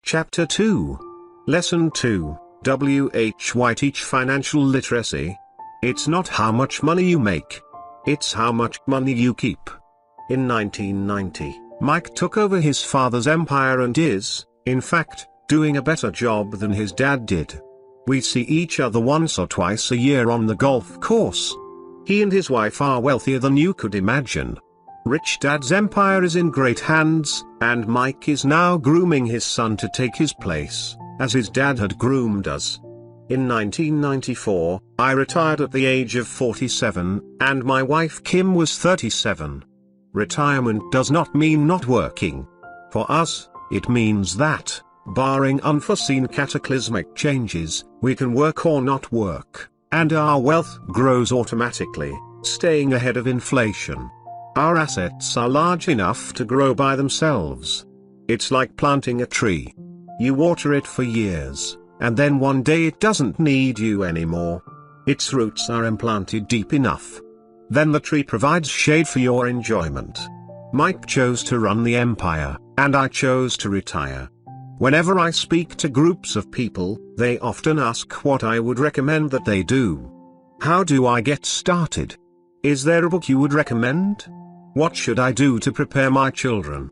Chapter 2. Lesson 2, WHY Teach Financial Literacy. It's not how much money you make. It's how much money you keep. In 1990, Mike took over his father's empire and is, in fact, doing a better job than his dad did. We see each other once or twice a year on the golf course. He and his wife are wealthier than you could imagine. Rich Dad's empire is in great hands, and Mike is now grooming his son to take his place, as his dad had groomed us. In 1994, I retired at the age of 47, and my wife Kim was 37. Retirement does not mean not working. For us, it means that, barring unforeseen cataclysmic changes, we can work or not work, and our wealth grows automatically, staying ahead of inflation. Our assets are large enough to grow by themselves. It's like planting a tree. You water it for years, and then one day it doesn't need you anymore. Its roots are implanted deep enough. Then the tree provides shade for your enjoyment. Mike chose to run the empire, and I chose to retire. Whenever I speak to groups of people, they often ask what I would recommend that they do. How do I get started? Is there a book you would recommend? What should I do to prepare my children?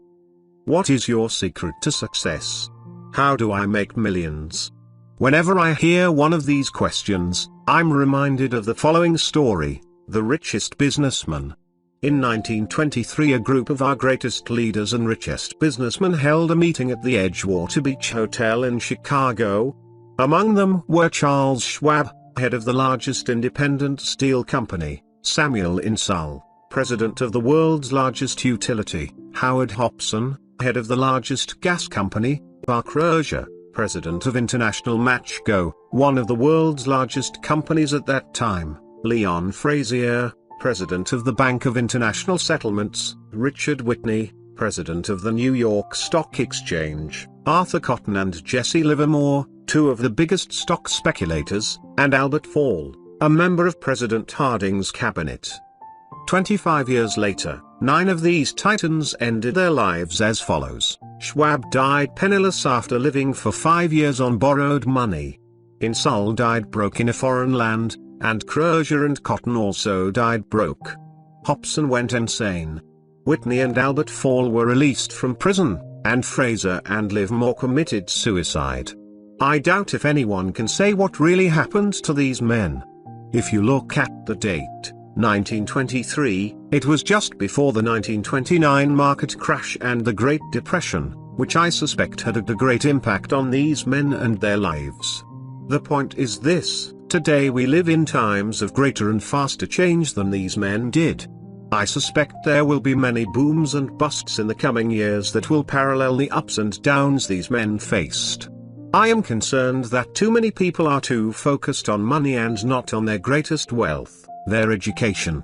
What is your secret to success? How do I make millions? Whenever I hear one of these questions, I'm reminded of the following story, The Richest Businessman. In 1923, a group of our greatest leaders and richest businessmen held a meeting at the Edgewater Beach Hotel in Chicago. Among them were Charles Schwab, head of the largest independent steel company, Samuel Insull, president of the world's largest utility, Howard Hopson, head of the largest gas company, Buck Rozier, president of International Match Go, one of the world's largest companies at that time, Leon Frazier, president of the Bank of International Settlements, Richard Whitney, president of the New York Stock Exchange, Arthur Cotton and Jesse Livermore, two of the biggest stock speculators, and Albert Fall, a member of President Harding's cabinet. 25 years later, 9 of these titans ended their lives as follows. Schwab died penniless after living for 5 years on borrowed money. Insull died broke in a foreign land, and Crozier and Cotton also died broke. Hopson went insane. Whitney and Albert Fall were released from prison, and Fraser and Livermore committed suicide. I doubt if anyone can say what really happened to these men. If you look at the date, 1923, it was just before the 1929 market crash and the Great Depression, which I suspect had a great impact on these men and their lives. The point is this: today we live in times of greater and faster change than these men did. I suspect there will be many booms and busts in the coming years that will parallel the ups and downs these men faced. I am concerned that too many people are too focused on money and not on their greatest wealth, their education.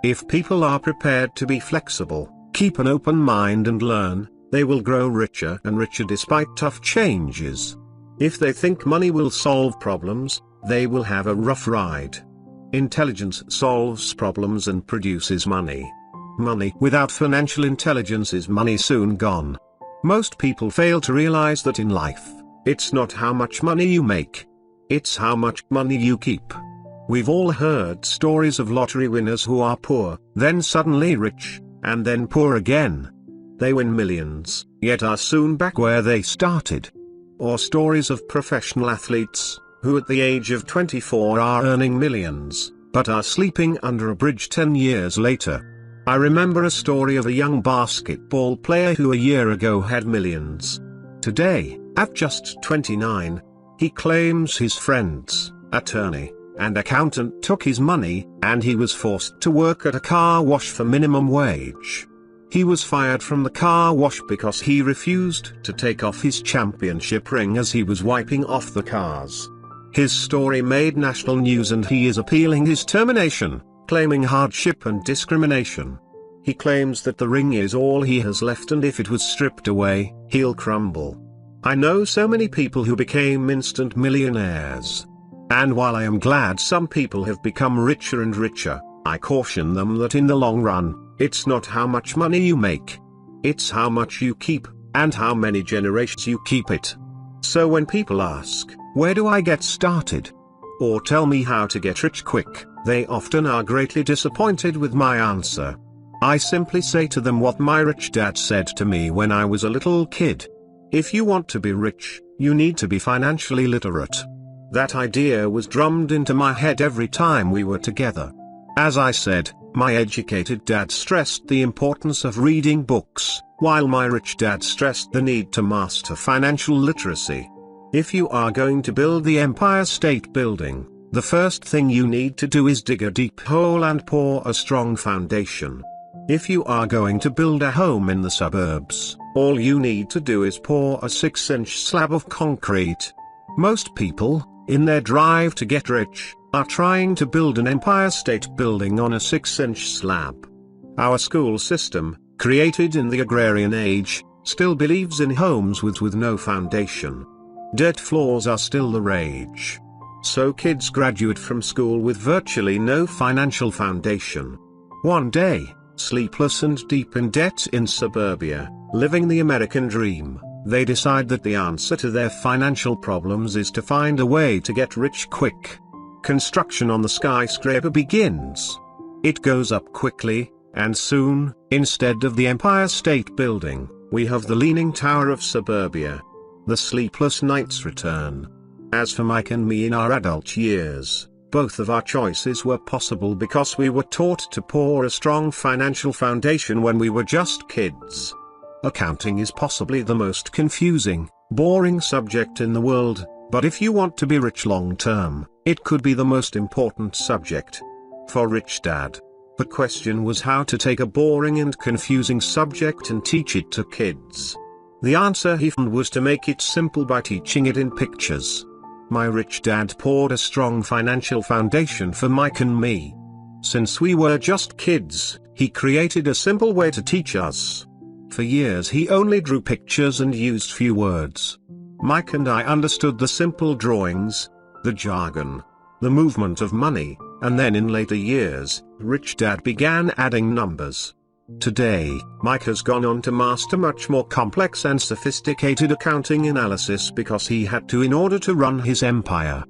If people are prepared to be flexible, keep an open mind and learn, they will grow richer and richer despite tough changes. If they think money will solve problems, they will have a rough ride. Intelligence solves problems and produces money. Money without financial intelligence is money soon gone. Most people fail to realize that in life, it's not how much money you make. It's how much money you keep. We've all heard stories of lottery winners who are poor, then suddenly rich, and then poor again. They win millions, yet are soon back where they started. Or stories of professional athletes, who at the age of 24 are earning millions, but are sleeping under a bridge 10 years later. I remember a story of a young basketball player who a year ago had millions. Today, at just 29, he claims his friend's attorney and accountant took his money, and he was forced to work at a car wash for minimum wage. He was fired from the car wash because he refused to take off his championship ring as he was wiping off the cars. His story made national news and he is appealing his termination, claiming hardship and discrimination. He claims that the ring is all he has left and if it was stripped away, he'll crumble. I know so many people who became instant millionaires. And while I am glad some people have become richer and richer, I caution them that in the long run, it's not how much money you make. It's how much you keep, and how many generations you keep it. So when people ask, where do I get started? Or tell me how to get rich quick, they often are greatly disappointed with my answer. I simply say to them what my rich dad said to me when I was a little kid. If you want to be rich, you need to be financially literate. That idea was drummed into my head every time we were together. As I said, my educated dad stressed the importance of reading books, while my rich dad stressed the need to master financial literacy. If you are going to build the Empire State Building, the first thing you need to do is dig a deep hole and pour a strong foundation. If you are going to build a home in the suburbs, all you need to do is pour a 6-inch slab of concrete. Most people, in their drive to get rich, are trying to build an Empire State Building on a 6-inch slab. Our school system, created in the agrarian age, still believes in homes with no foundation. Dirt floors are still the rage. So kids graduate from school with virtually no financial foundation. One day, sleepless and deep in debt in suburbia, living the American dream, they decide that the answer to their financial problems is to find a way to get rich quick. Construction on the skyscraper begins. It goes up quickly, and soon, instead of the Empire State Building, we have the Leaning Tower of suburbia. The sleepless nights return. As for Mike and me in our adult years, both of our choices were possible because we were taught to pour a strong financial foundation when we were just kids. Accounting is possibly the most confusing, boring subject in the world, but if you want to be rich long term, it could be the most important subject. For Rich Dad, the question was how to take a boring and confusing subject and teach it to kids. The answer he found was to make it simple by teaching it in pictures. My rich dad poured a strong financial foundation for Mike and me. Since we were just kids, he created a simple way to teach us. For years he only drew pictures and used few words. Mike and I understood the simple drawings, the jargon, the movement of money, and then in later years, Rich Dad began adding numbers. Today, Mike has gone on to master much more complex and sophisticated accounting analysis because he had to in order to run his empire.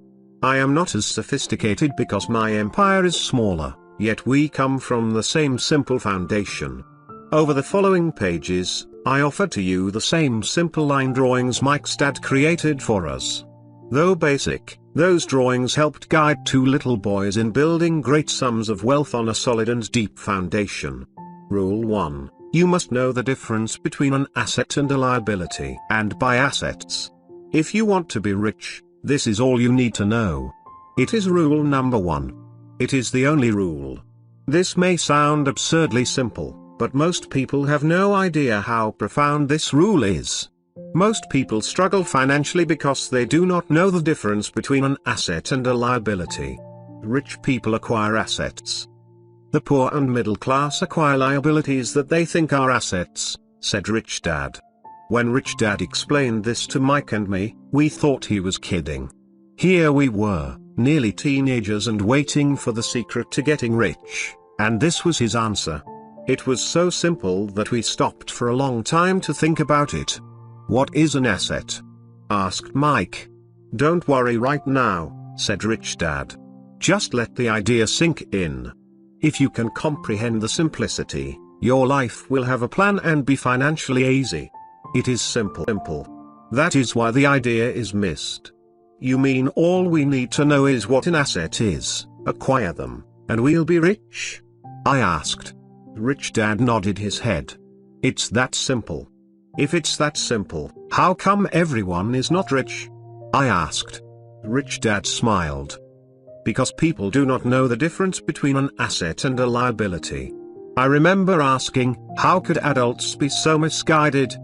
I am not as sophisticated because my empire is smaller, yet we come from the same simple foundation. Over the following pages, I offer to you the same simple line drawings Mike's dad created for us. Though basic, those drawings helped guide two little boys in building great sums of wealth on a solid and deep foundation. Rule 1. You must know the difference between an asset and a liability. And by assets. If you want to be rich, this is all you need to know. It is rule number 1. It is the only rule. This may sound absurdly simple, but most people have no idea how profound this rule is. Most people struggle financially because they do not know the difference between an asset and a liability. Rich people acquire assets. The poor and middle class acquire liabilities that they think are assets, said Rich Dad. When Rich Dad explained this to Mike and me, we thought he was kidding. Here we were, nearly teenagers and waiting for the secret to getting rich, and this was his answer. It was so simple that we stopped for a long time to think about it. What is an asset? Asked Mike. Don't worry right now, said Rich Dad. Just let the idea sink in. If you can comprehend the simplicity, your life will have a plan and be financially easy. It is simple. That is why the idea is missed. You mean all we need to know is what an asset is, acquire them, and we'll be rich? I asked. Rich Dad nodded his head. It's that simple. If it's that simple, how come everyone is not rich? I asked. Rich Dad smiled. Because people do not know the difference between an asset and a liability. I remember asking, how could adults be so misguided?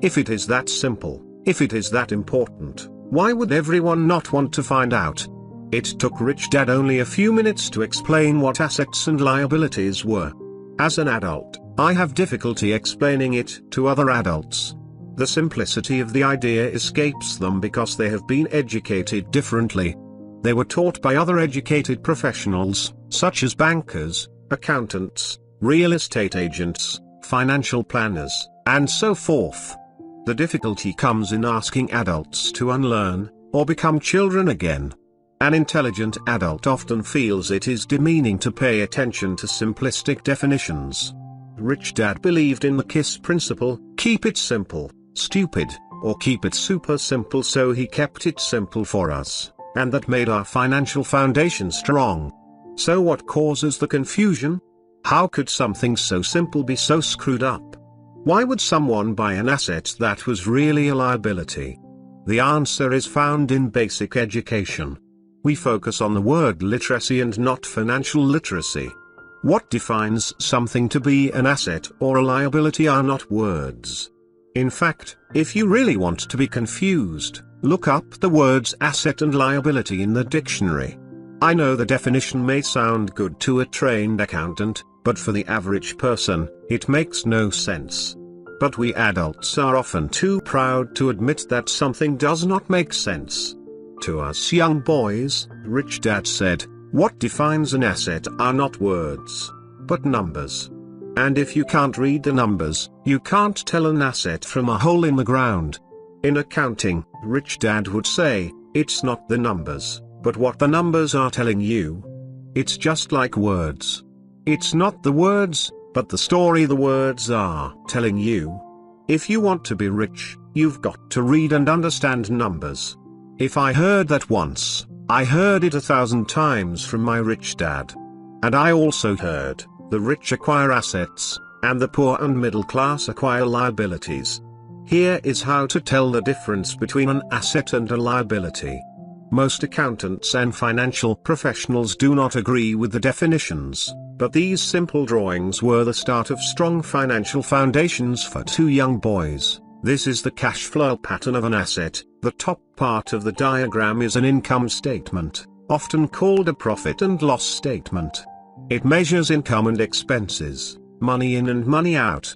If it is that simple, if it is that important, why would everyone not want to find out? It took Rich Dad only a few minutes to explain what assets and liabilities were. As an adult, I have difficulty explaining it to other adults. The simplicity of the idea escapes them because they have been educated differently. They were taught by other educated professionals, such as bankers, accountants, real estate agents, financial planners, and so forth. The difficulty comes in asking adults to unlearn, or become children again. An intelligent adult often feels it is demeaning to pay attention to simplistic definitions. Rich Dad believed in the KISS principle: keep it simple, stupid, or keep it super simple. So he kept it simple for us, and that made our financial foundation strong. So what causes the confusion? How could something so simple be so screwed up? Why would someone buy an asset that was really a liability? The answer is found in basic education. We focus on the word literacy and not financial literacy. What defines something to be an asset or a liability are not words. In fact, if you really want to be confused, look up the words asset and liability in the dictionary. I know the definition may sound good to a trained accountant, but for the average person, it makes no sense. But we adults are often too proud to admit that something does not make sense. To us young boys, Rich Dad said, what defines an asset are not words, but numbers. And if you can't read the numbers, you can't tell an asset from a hole in the ground. In accounting, Rich Dad would say, it's not the numbers, but what the numbers are telling you. It's just like words. It's not the words, but the story the words are telling you. If you want to be rich, you've got to read and understand numbers. If I heard that once, I heard it 1,000 times from my rich dad. And I also heard, the rich acquire assets, and the poor and middle class acquire liabilities. Here is how to tell the difference between an asset and a liability. Most accountants and financial professionals do not agree with the definitions, but these simple drawings were the start of strong financial foundations for two young boys. This is the cash flow pattern of an asset. The top part of the diagram is an income statement, often called a profit and loss statement. It measures income and expenses, money in and money out.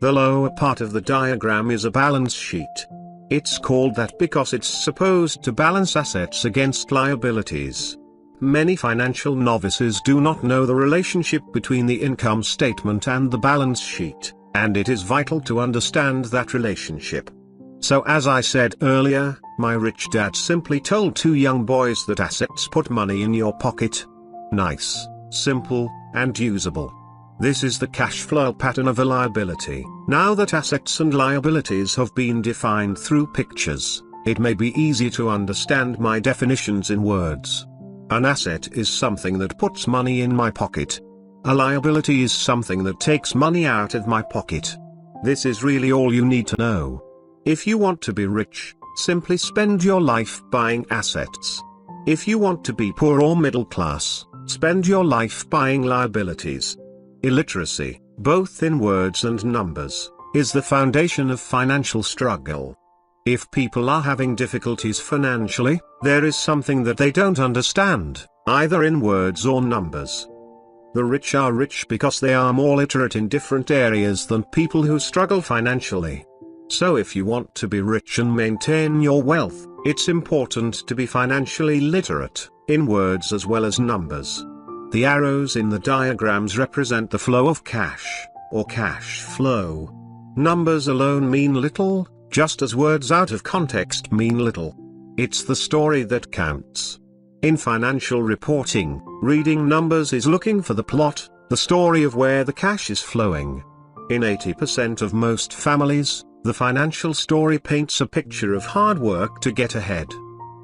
The lower part of the diagram is a balance sheet. It's called that because it's supposed to balance assets against liabilities. Many financial novices do not know the relationship between the income statement and the balance sheet, and it is vital to understand that relationship. So as I said earlier, my rich dad simply told two young boys that assets put money in your pocket. Nice, simple, and usable. This is the cash flow pattern of a liability. Now that assets and liabilities have been defined through pictures, it may be easy to understand my definitions in words. An asset is something that puts money in my pocket. A liability is something that takes money out of my pocket. This is really all you need to know. If you want to be rich, simply spend your life buying assets. If you want to be poor or middle class, spend your life buying liabilities. Illiteracy, both in words and numbers, is the foundation of financial struggle. If people are having difficulties financially, there is something that they don't understand, either in words or numbers. The rich are rich because they are more literate in different areas than people who struggle financially. So if you want to be rich and maintain your wealth, it's important to be financially literate, in words as well as numbers. The arrows in the diagrams represent the flow of cash, or cash flow. Numbers alone mean little, just as words out of context mean little. It's the story that counts. In financial reporting, reading numbers is looking for the plot, the story of where the cash is flowing. In 80% of most families, the financial story paints a picture of hard work to get ahead.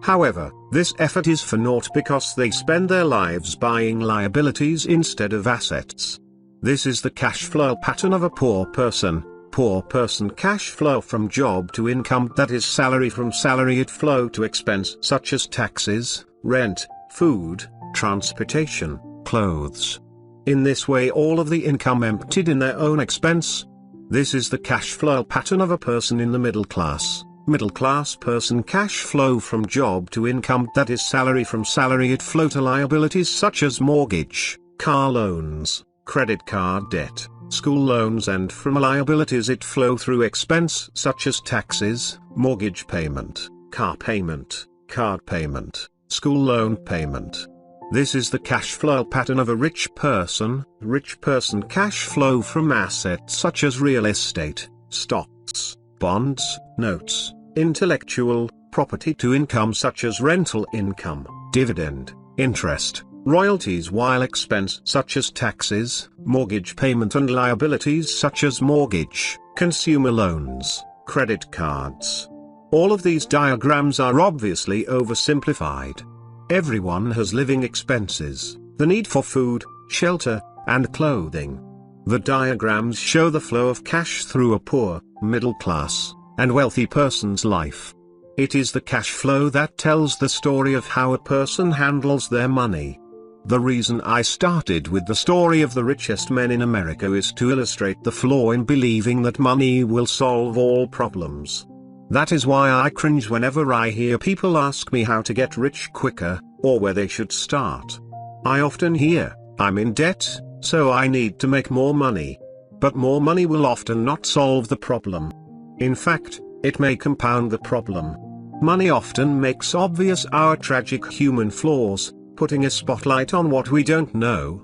However, this effort is for naught because they spend their lives buying liabilities instead of assets. This is the cash flow pattern of a poor person. Poor person cash flow from job to income, that is salary from salary it flow to expense such as taxes, rent, food, transportation, clothes. In this way all of the income emptied in their own expense. This is the cash flow pattern of a person in the middle class. Middle class person cash flow from job to income, that is salary from salary it flow to liabilities such as mortgage, car loans, credit card debt, school loans, and from liabilities it flow through expense such as taxes, mortgage payment, car payment, card payment, school loan payment. This is the cash flow pattern of a rich person. Rich person cash flow from assets such as real estate, stocks, bonds, notes, intellectual property to income such as rental income, dividend, interest, royalties, while expense such as taxes, mortgage payment, and liabilities such as mortgage, consumer loans, credit cards. All of these diagrams are obviously oversimplified. Everyone has living expenses, the need for food, shelter, and clothing. The diagrams show the flow of cash through a poor, middle class, and wealthy person's life. It is the cash flow that tells the story of how a person handles their money. The reason I started with the story of the richest men in America is to illustrate the flaw in believing that money will solve all problems. That is why I cringe whenever I hear people ask me how to get rich quicker, or where they should start. I often hear, "I'm in debt, so I need to make more money." But more money will often not solve the problem. In fact, it may compound the problem. Money often makes obvious our tragic human flaws, putting a spotlight on what we don't know.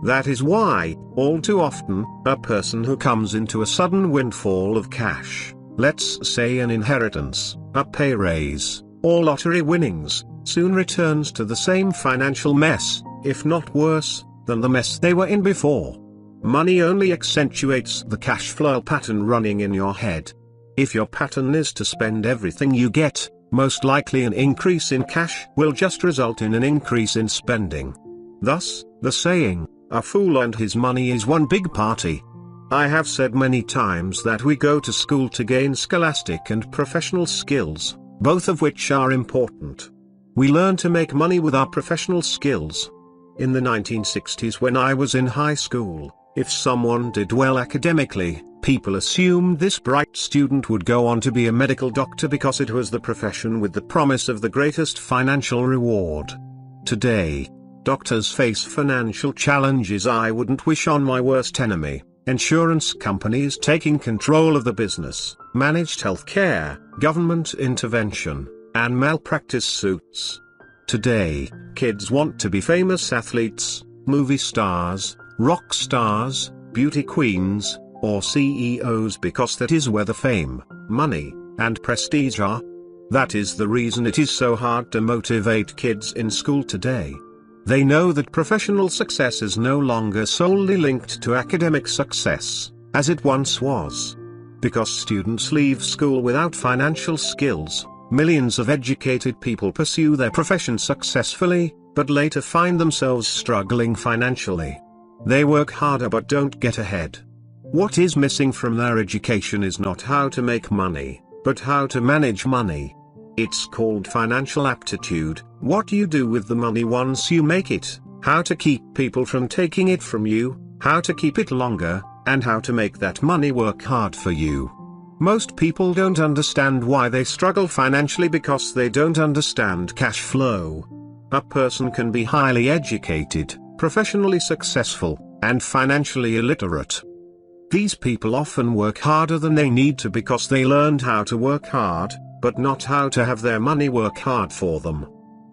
That is why, all too often, a person who comes into a sudden windfall of cash, let's say an inheritance, a pay raise, or lottery winnings, soon returns to the same financial mess, if not worse, than the mess they were in before. Money only accentuates the cash flow pattern running in your head. If your pattern is to spend everything you get, most likely an increase in cash will just result in an increase in spending. Thus, the saying, "A fool and his money is one big party." I have said many times that we go to school to gain scholastic and professional skills, both of which are important. We learn to make money with our professional skills. In the 1960s, when I was in high school, if someone did well academically, people assumed this bright student would go on to be a medical doctor because it was the profession with the promise of the greatest financial reward. Today, doctors face financial challenges I wouldn't wish on my worst enemy: insurance companies taking control of the business, managed healthcare, government intervention, and malpractice suits. Today, kids want to be famous athletes, movie stars, rock stars, beauty queens, or CEOs because that is where the fame, money, and prestige are. That is the reason it is so hard to motivate kids in school today. They know that professional success is no longer solely linked to academic success, as it once was. Because students leave school without financial skills, millions of educated people pursue their profession successfully, but later find themselves struggling financially. They work harder but don't get ahead. What is missing from their education is not how to make money, but how to manage money. It's called financial aptitude: what you do with the money once you make it, how to keep people from taking it from you, how to keep it longer, and how to make that money work hard for you. Most people don't understand why they struggle financially because they don't understand cash flow. A person can be highly educated, professionally successful, and financially illiterate. These people often work harder than they need to because they learned how to work hard, but not how to have their money work hard for them.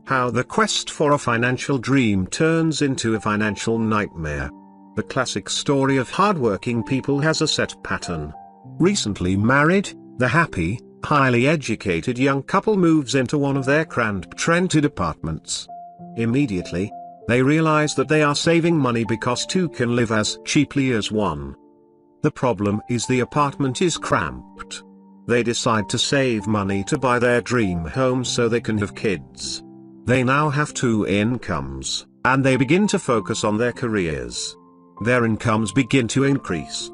How the quest for a financial dream turns into a financial nightmare. The classic story of hardworking people has a set pattern. Recently married, the happy, highly educated young couple moves into one of their cramped rented apartments. Immediately, they realize that they are saving money because two can live as cheaply as one. The problem is the apartment is cramped. They decide to save money to buy their dream home so they can have kids. They now have two incomes, and they begin to focus on their careers. Their incomes begin to increase.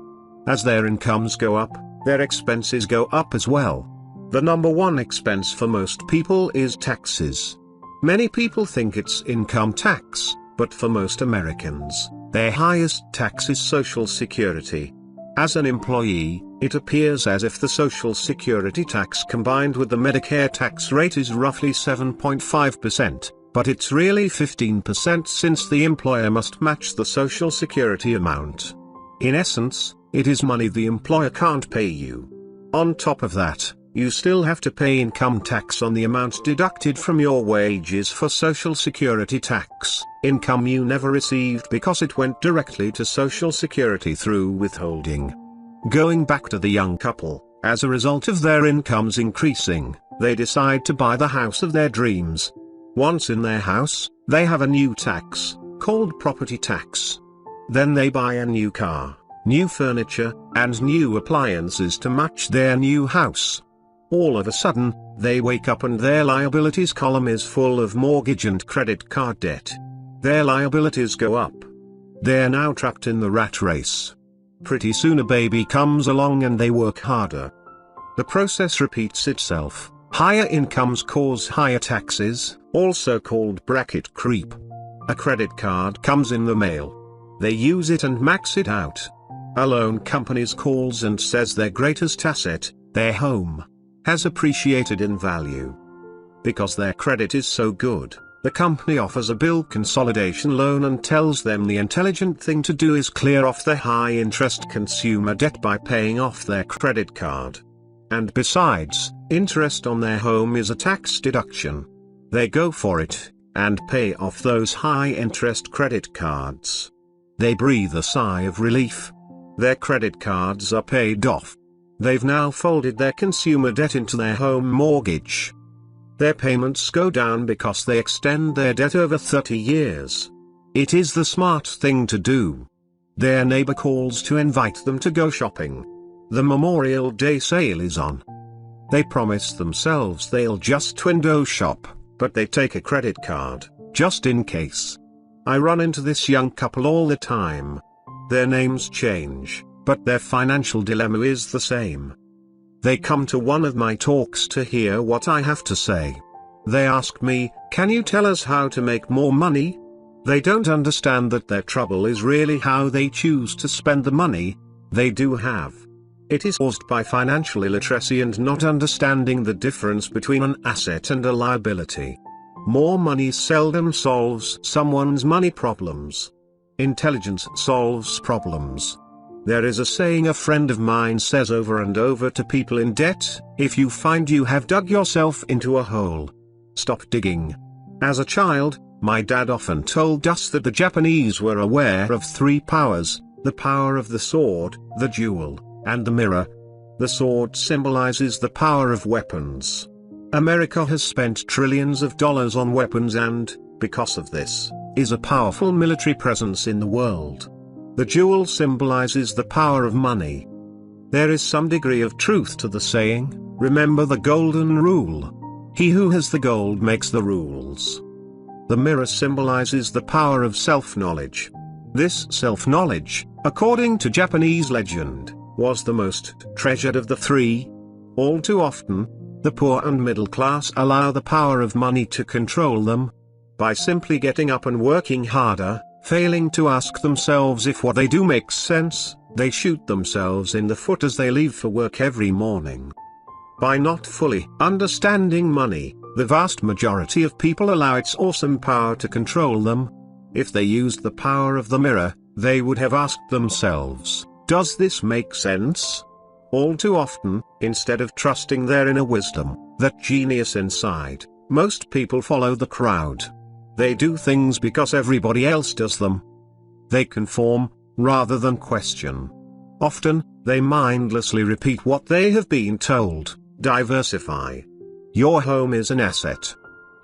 As their incomes go up, their expenses go up as well. The number one expense for most people is taxes. Many people think it's income tax, but for most Americans, their highest tax is Social Security. As an employee, it appears as if the Social Security tax combined with the Medicare tax rate is roughly 7.5%, but it's really 15% since the employer must match the Social Security amount. In essence, it is money the employer can't pay you. On top of that, you still have to pay income tax on the amount deducted from your wages for Social Security tax, income you never received because it went directly to Social Security through withholding. Going back to the young couple, As a result of their incomes increasing, they decide to buy the house of their dreams. Once in their house, they have a new tax, called property tax. Then they buy a new car, new furniture, and new appliances to match their new house. All of a sudden, they wake up and their liabilities column is full of mortgage and credit card debt. Their liabilities go up. They're now trapped in the rat race. Pretty soon a baby comes along and they work harder. The process repeats itself. Higher incomes cause higher taxes, also called bracket creep. A credit card comes in the mail. They use it and max it out. A loan company calls and says their greatest asset, their home, has appreciated in value. Because their credit is so good, the company offers a bill consolidation loan and tells them the intelligent thing to do is clear off their high-interest consumer debt by paying off their credit card. And besides, interest on their home is a tax deduction. They go for it, and pay off those high-interest credit cards. They breathe a sigh of relief. Their credit cards are paid off. They've now folded their consumer debt into their home mortgage. Their payments go down because they extend their debt over 30 years. It is the smart thing to do. Their neighbor calls to invite them to go shopping. The Memorial Day sale is on. They promise themselves they'll just window shop, but they take a credit card, just in case. I run into this young couple all the time. Their names change, but their financial dilemma is the same. They come to one of my talks to hear what I have to say. They ask me, "Can you tell us how to make more money?" They don't understand that their trouble is really how they choose to spend the money they do have. It is caused by financial illiteracy and not understanding the difference between an asset and a liability. More money seldom solves someone's money problems. Intelligence solves problems. There is a saying a friend of mine says over and over to people in debt: if you find you have dug yourself into a hole, stop digging. As a child, my dad often told us that the Japanese were aware of three powers: the power of the sword, the jewel, and the mirror. The sword symbolizes the power of weapons. America has spent trillions of dollars on weapons and, because of this, is a powerful military presence in the world. The jewel symbolizes the power of money. There is some degree of truth to the saying, remember the golden rule. He who has the gold makes the rules. The mirror symbolizes the power of self-knowledge. This self-knowledge, according to Japanese legend, was the most treasured of the three. All too often, the poor and middle class allow the power of money to control them. By simply getting up and working harder, failing to ask themselves if what they do makes sense, they shoot themselves in the foot as they leave for work every morning. By not fully understanding money, the vast majority of people allow its awesome power to control them. If they used the power of the mirror, they would have asked themselves, does this make sense? All too often, instead of trusting their inner wisdom, that genius inside, most people follow the crowd. They do things because everybody else does them. They conform, rather than question. Often, they mindlessly repeat what they have been told. Diversify. Your home is an asset.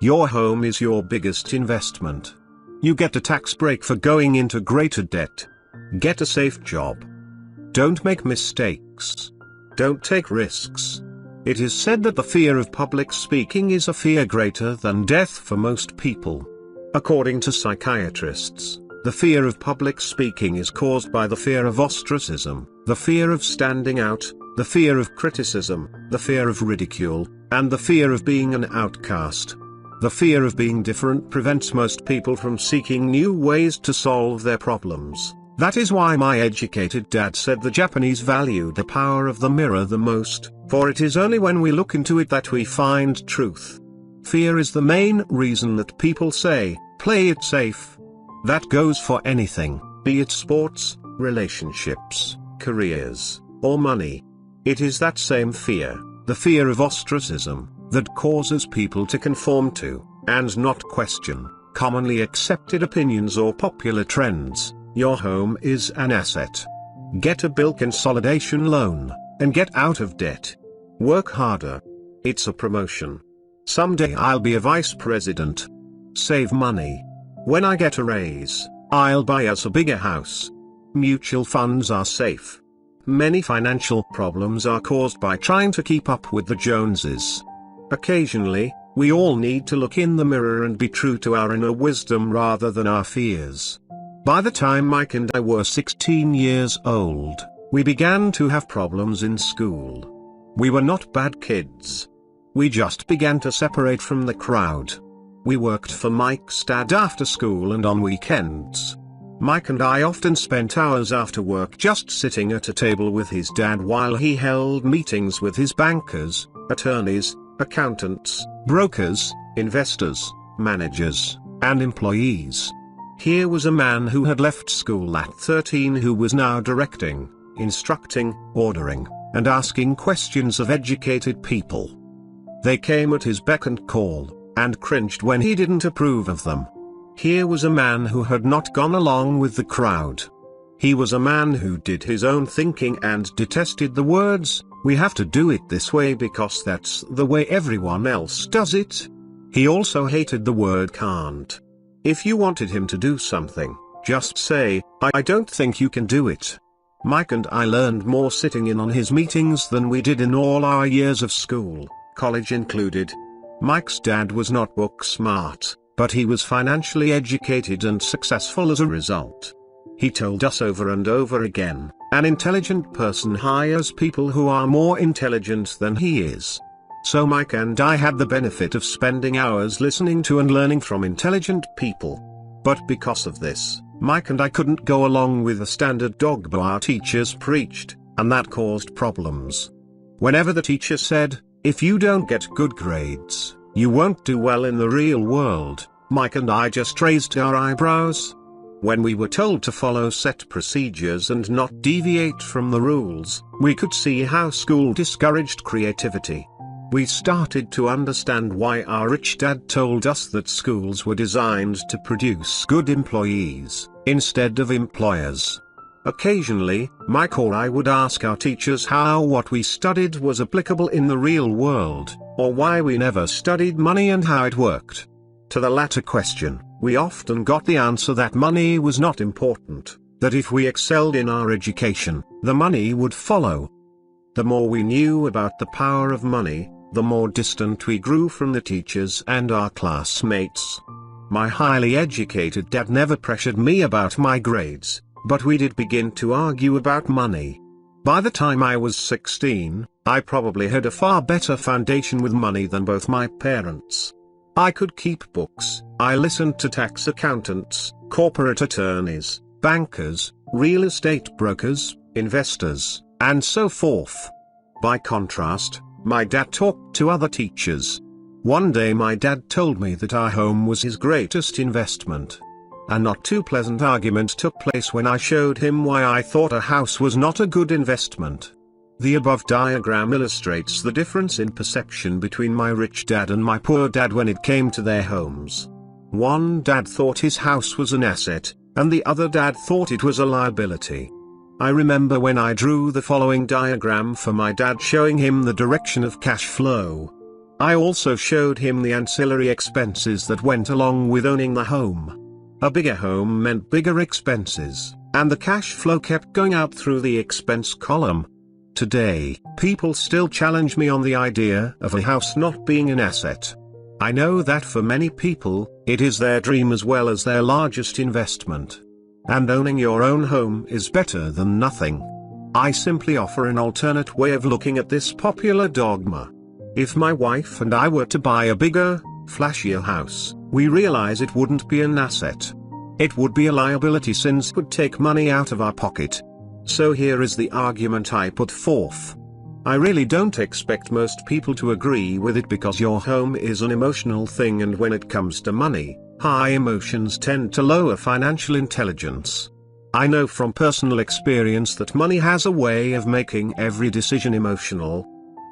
Your home is your biggest investment. You get a tax break for going into greater debt. Get a safe job. Don't make mistakes. Don't take risks. It is said that the fear of public speaking is a fear greater than death for most people. According to psychiatrists, the fear of public speaking is caused by the fear of ostracism, the fear of standing out, the fear of criticism, the fear of ridicule, and the fear of being an outcast. The fear of being different prevents most people from seeking new ways to solve their problems. That is why my educated dad said the Japanese value the power of the mirror the most, for it is only when we look into it that we find truth. Fear is the main reason that people say, play it safe. That goes for anything, be it sports, relationships, careers, or money. It is that same fear, the fear of ostracism, that causes people to conform to, and not question, commonly accepted opinions or popular trends. Your home is an asset. Get a bill consolidation loan. and get out of debt. Work harder. It's a promotion. Someday I'll be a vice president. Save money. When I get a raise, I'll buy us a bigger house. Mutual funds are safe. Many financial problems are caused by trying to keep up with the Joneses. Occasionally, we all need to look in the mirror and be true to our inner wisdom rather than our fears. By the time Mike and I were 16 years old, we began to have problems in school. We were not bad kids. We just began to separate from the crowd. We worked for Mike's dad after school and on weekends. Mike and I often spent hours after work just sitting at a table with his dad while he held meetings with his bankers, attorneys, accountants, brokers, investors, managers, and employees. Here was a man who had left school at 13 who was now directing, instructing, ordering, and asking questions of educated people. They came at his beck and call, and cringed when he didn't approve of them. Here was a man who had not gone along with the crowd. He was a man who did his own thinking and detested the words, "We have to do it this way because that's the way everyone else does it." He also hated the word can't. If you wanted him to do something, just say, "I don't think you can do it." Mike and I learned more sitting in on his meetings than we did in all our years of school, college included. Mike's dad was not book smart, but he was financially educated and successful as a result. He told us over and over again, an intelligent person hires people who are more intelligent than he is. So Mike and I had the benefit of spending hours listening to and learning from intelligent people. But because of this, Mike and I couldn't go along with the standard dogma our teachers preached, and that caused problems. Whenever the teacher said, "If you don't get good grades, you won't do well in the real world," Mike and I just raised our eyebrows. When we were told to follow set procedures and not deviate from the rules, we could see how school discouraged creativity. We started to understand why our rich dad told us that schools were designed to produce good employees, instead of employers. Occasionally, Mike or I would ask our teachers how what we studied was applicable in the real world, or why we never studied money and how it worked. To the latter question, we often got the answer that money was not important, that if we excelled in our education, the money would follow. The more we knew about the power of money, the more distant we grew from the teachers and our classmates. My highly educated dad never pressured me about my grades, but we did begin to argue about money. By the time I was 16, I probably had a far better foundation with money than both my parents. I could keep books, I listened to tax accountants, corporate attorneys, bankers, real estate brokers, investors, and so forth. By contrast, my dad talked to other teachers. One day my dad told me that our home was his greatest investment. A not too pleasant argument took place when I showed him why I thought a house was not a good investment. The above diagram illustrates the difference in perception between my rich dad and my poor dad when it came to their homes. One dad thought his house was an asset, and the other dad thought it was a liability. I remember when I drew the following diagram for my dad showing him the direction of cash flow. I also showed him the ancillary expenses that went along with owning the home. A bigger home meant bigger expenses, and the cash flow kept going out through the expense column. Today, people still challenge me on the idea of a house not being an asset. I know that for many people, it is their dream as well as their largest investment. And owning your own home is better than nothing. I simply offer an alternate way of looking at this popular dogma. If my wife and I were to buy a bigger, flashier house, we realize it wouldn't be an asset. It would be a liability since it would take money out of our pocket. So here is the argument I put forth. I really don't expect most people to agree with it because your home is an emotional thing, and when it comes to money, high emotions tend to lower financial intelligence. I know from personal experience that money has a way of making every decision emotional.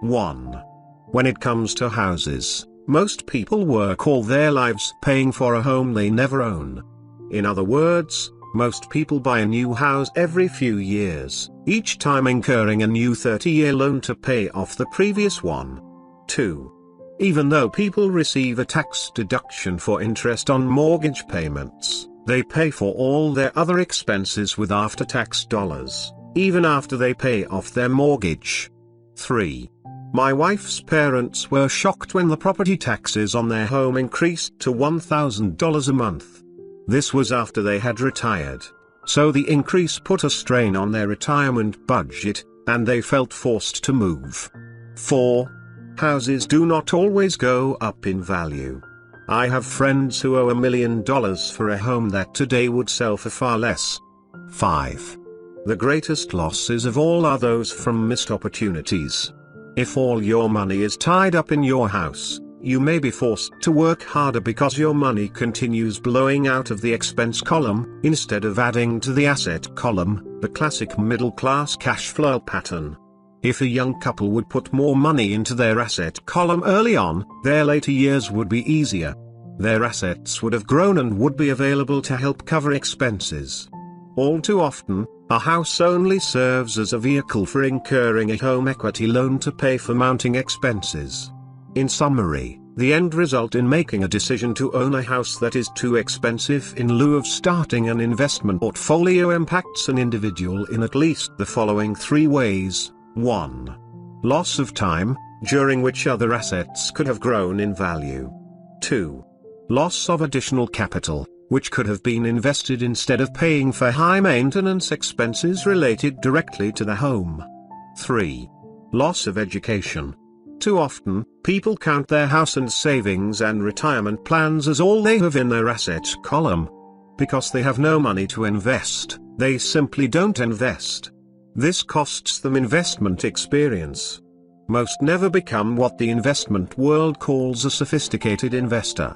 1. When it comes to houses, most people work all their lives paying for a home they never own. In other words, Most people buy a new house every few years, each time incurring a new 30-year loan to pay off the previous one. 2. Even though people receive a tax deduction for interest on mortgage payments, they pay for all their other expenses with after-tax dollars, even after they pay off their mortgage. 3. My wife's parents were shocked when the property taxes on their home increased to $1,000 a month. This was after they had retired. So the increase put a strain on their retirement budget, and they felt forced to move. 4. Houses do not always go up in value. I have friends who owe $1 million for a home that today would sell for far less. 5. The greatest losses of all are those from missed opportunities. If all your money is tied up in your house, you may be forced to work harder because your money continues blowing out of the expense column, instead of adding to the asset column, the classic middle-class cash flow pattern. If a young couple would put more money into their asset column early on, their later years would be easier. Their assets would have grown and would be available to help cover expenses. All too often, a house only serves as a vehicle for incurring a home equity loan to pay for mounting expenses. In summary, the end result in making a decision to own a house that is too expensive in lieu of starting an investment portfolio impacts an individual in at least the following 3 ways. 1. Loss of time, during which other assets could have grown in value. 2. Loss of additional capital, which could have been invested instead of paying for high maintenance expenses related directly to the home. 3. Loss of education. Too often, people count their house and savings and retirement plans as all they have in their assets column. Because they have no money to invest, they simply don't invest. This costs them investment experience. Most never become what the investment world calls a sophisticated investor.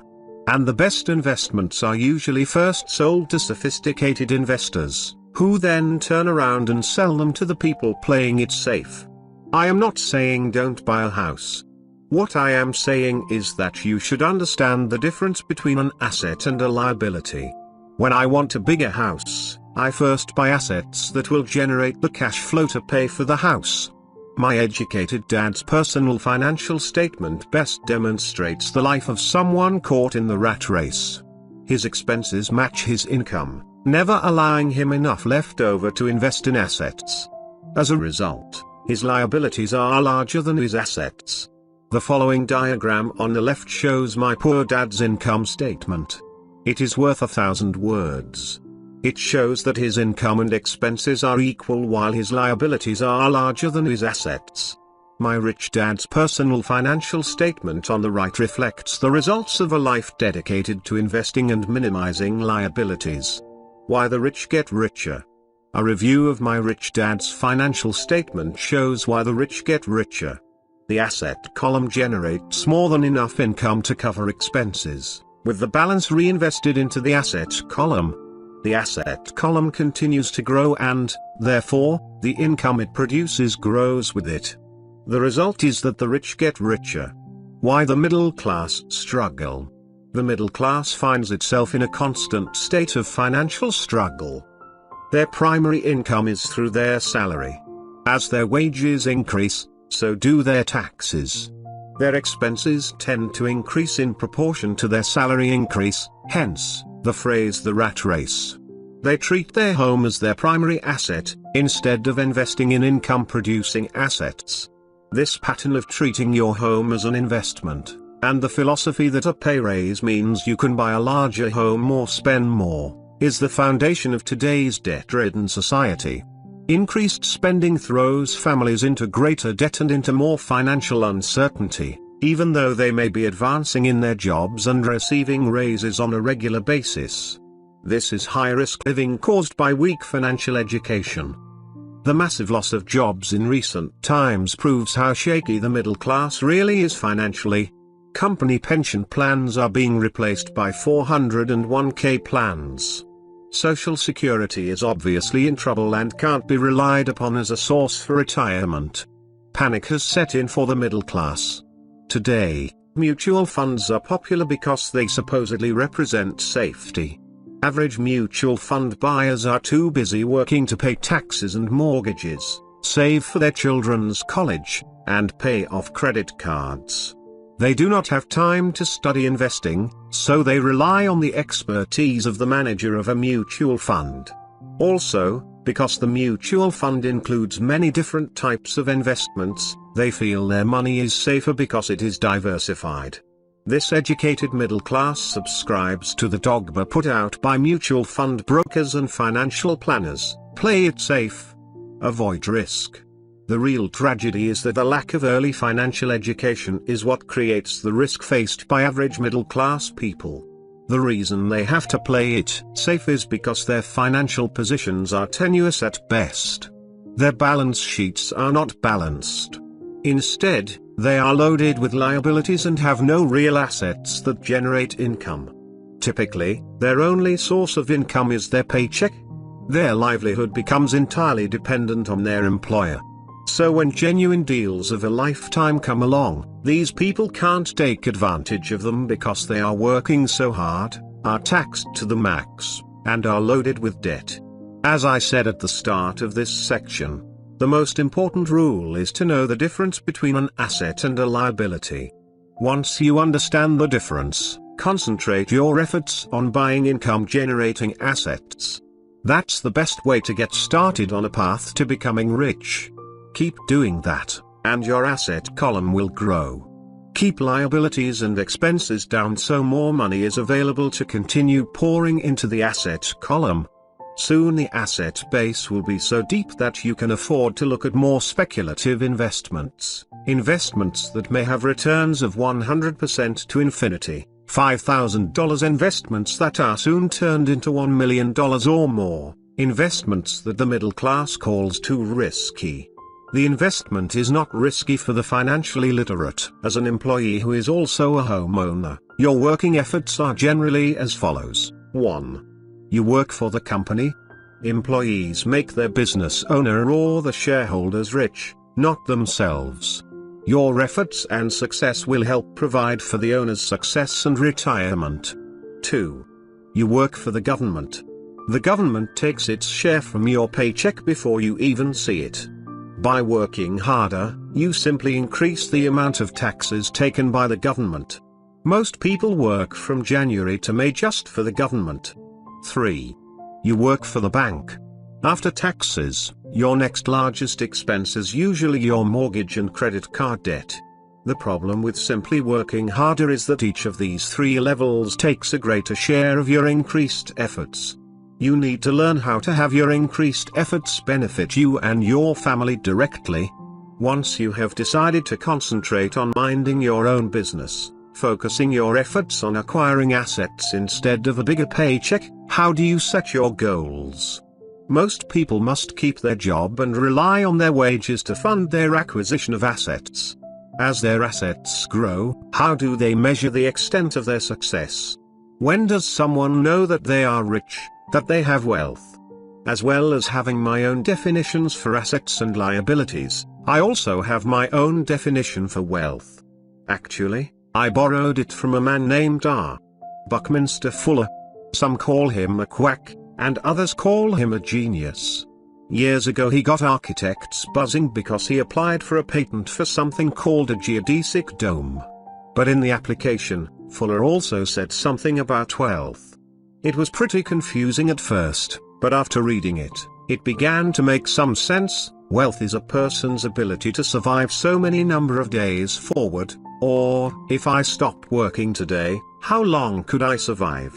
And the best investments are usually first sold to sophisticated investors, who then turn around and sell them to the people playing it safe. I am not saying don't buy a house. What I am saying is that you should understand the difference between an asset and a liability. When I want a bigger house, I first buy assets that will generate the cash flow to pay for the house. My educated dad's personal financial statement best demonstrates the life of someone caught in the rat race. His expenses match his income, never allowing him enough left over to invest in assets. As a result, his liabilities are larger than his assets. The following diagram on the left shows my poor dad's income statement. It is worth 1,000 words. It shows that his income and expenses are equal while his liabilities are larger than his assets. My rich dad's personal financial statement on the right reflects the results of a life dedicated to investing and minimizing liabilities. Why the rich get richer. A review of my rich dad's financial statement shows why the rich get richer. The asset column generates more than enough income to cover expenses, with the balance reinvested into the asset column. The asset column continues to grow and, therefore, the income it produces grows with it. The result is that the rich get richer. Why the middle class struggle. The middle class finds itself in a constant state of financial struggle. Their primary income is through their salary. As their wages increase, so do their taxes. Their expenses tend to increase in proportion to their salary increase, hence, the phrase the rat race. They treat their home as their primary asset, instead of investing in income-producing assets. This pattern of treating your home as an investment, and the philosophy that a pay raise means you can buy a larger home or spend more, is the foundation of today's debt-ridden society. Increased spending throws families into greater debt and into more financial uncertainty, even though they may be advancing in their jobs and receiving raises on a regular basis. This is high-risk living caused by weak financial education. The massive loss of jobs in recent times proves how shaky the middle class really is financially. Company pension plans are being replaced by 401k plans. Social Security is obviously in trouble and can't be relied upon as a source for retirement. Panic has set in for the middle class. Today, mutual funds are popular because they supposedly represent safety. Average mutual fund buyers are too busy working to pay taxes and mortgages, save for their children's college, and pay off credit cards. They do not have time to study investing, so they rely on the expertise of the manager of a mutual fund. Also, because the mutual fund includes many different types of investments, they feel their money is safer because it is diversified. This educated middle class subscribes to the dogma put out by mutual fund brokers and financial planners: play it safe. Avoid risk. The real tragedy is that the lack of early financial education is what creates the risk faced by average middle class people. The reason they have to play it safe is because their financial positions are tenuous at best. Their balance sheets are not balanced. Instead, they are loaded with liabilities and have no real assets that generate income. Typically, their only source of income is their paycheck. Their livelihood becomes entirely dependent on their employer. So when genuine deals of a lifetime come along, these people can't take advantage of them because they are working so hard, are taxed to the max, and are loaded with debt. As I said at the start of this section, the most important rule is to know the difference between an asset and a liability. Once you understand the difference, concentrate your efforts on buying income-generating assets. That's the best way to get started on a path to becoming rich. Keep doing that, and your asset column will grow. Keep liabilities and expenses down so more money is available to continue pouring into the asset column. Soon the asset base will be so deep that you can afford to look at more speculative investments, investments that may have returns of 100% to infinity, $5,000 investments that are soon turned into $1 million or more, investments that the middle class calls too risky. The investment is not risky for the financially literate. As an employee who is also a homeowner, your working efforts are generally as follows. 1. You work for the company. Employees make their business owner or the shareholders rich, not themselves. Your efforts and success will help provide for the owner's success and retirement. 2. You work for the government. The government takes its share from your paycheck before you even see it. By working harder, you simply increase the amount of taxes taken by the government. Most people work from January to May just for the government. 3. You work for the bank. After taxes, your next largest expense is usually your mortgage and credit card debt. The problem with simply working harder is that each of these three levels takes a greater share of your increased efforts. You need to learn how to have your increased efforts benefit you and your family directly. Once you have decided to concentrate on minding your own business, focusing your efforts on acquiring assets instead of a bigger paycheck, how do you set your goals? Most people must keep their job and rely on their wages to fund their acquisition of assets. As their assets grow, how do they measure the extent of their success? When does someone know that they are rich, that they have wealth? As well as having my own definitions for assets and liabilities, I also have my own definition for wealth. Actually, I borrowed it from a man named R. Buckminster Fuller. Some call him a quack, and others call him a genius. Years ago he got architects buzzing because he applied for a patent for something called a geodesic dome. But in the application, Fuller also said something about wealth. It was pretty confusing at first, but after reading it, it began to make some sense. Wealth is a person's ability to survive so many number of days forward, or, if I stopped working today, how long could I survive?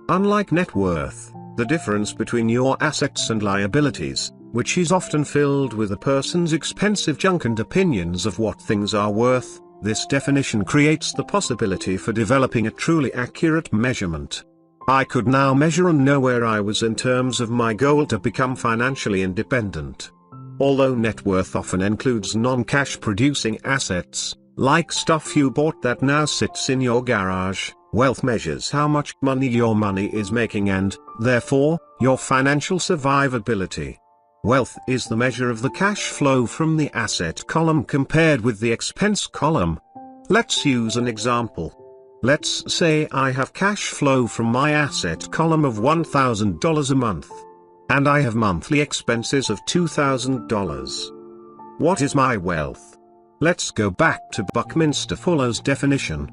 Unlike net worth, the difference between your assets and liabilities, which is often filled with a person's expensive junk and opinions of what things are worth, this definition creates the possibility for developing a truly accurate measurement. I could now measure and know where I was in terms of my goal to become financially independent. Although net worth often includes non-cash producing assets, like stuff you bought that now sits in your garage, wealth measures how much money your money is making and, therefore, your financial survivability. Wealth is the measure of the cash flow from the asset column compared with the expense column. Let's use an example. Let's say I have cash flow from my asset column of $1,000 a month. And I have monthly expenses of $2,000. What is my wealth? Let's go back to Buckminster Fuller's definition.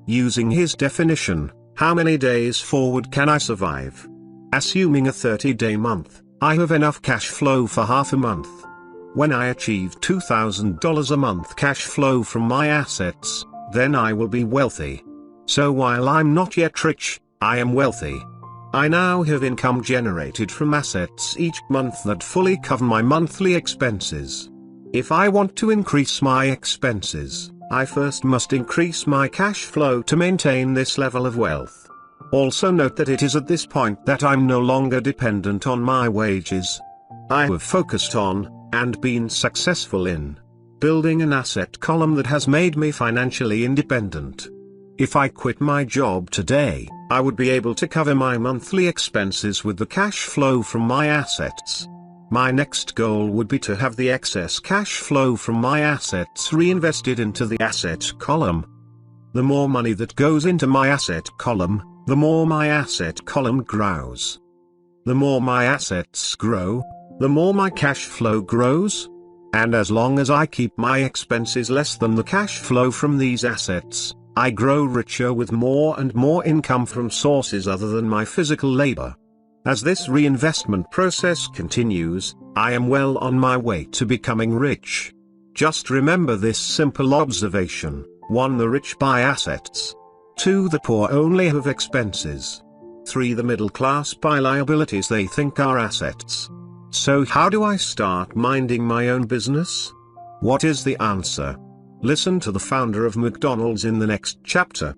Using his definition, how many days forward can I survive? Assuming a 30-day month, I have enough cash flow for half a month. When I achieve $2,000 a month cash flow from my assets, then I will be wealthy. So while I'm not yet rich, I am wealthy. I now have income generated from assets each month that fully cover my monthly expenses. If I want to increase my expenses, I first must increase my cash flow to maintain this level of wealth. Also note that it is at this point that I'm no longer dependent on my wages. I have focused on, and been successful in, building an asset column that has made me financially independent. If I quit my job today, I would be able to cover my monthly expenses with the cash flow from my assets. My next goal would be to have the excess cash flow from my assets reinvested into the asset column. The more money that goes into my asset column, the more my asset column grows. The more my assets grow, the more my cash flow grows. And as long as I keep my expenses less than the cash flow from these assets, I grow richer with more and more income from sources other than my physical labor. As this reinvestment process continues, I am well on my way to becoming rich. Just remember this simple observation: 1. The rich buy assets. 2. The poor only have expenses. 3. The middle class buy liabilities they think are assets. So how do I start minding my own business? What is the answer? Listen to the founder of McDonald's in the next chapter.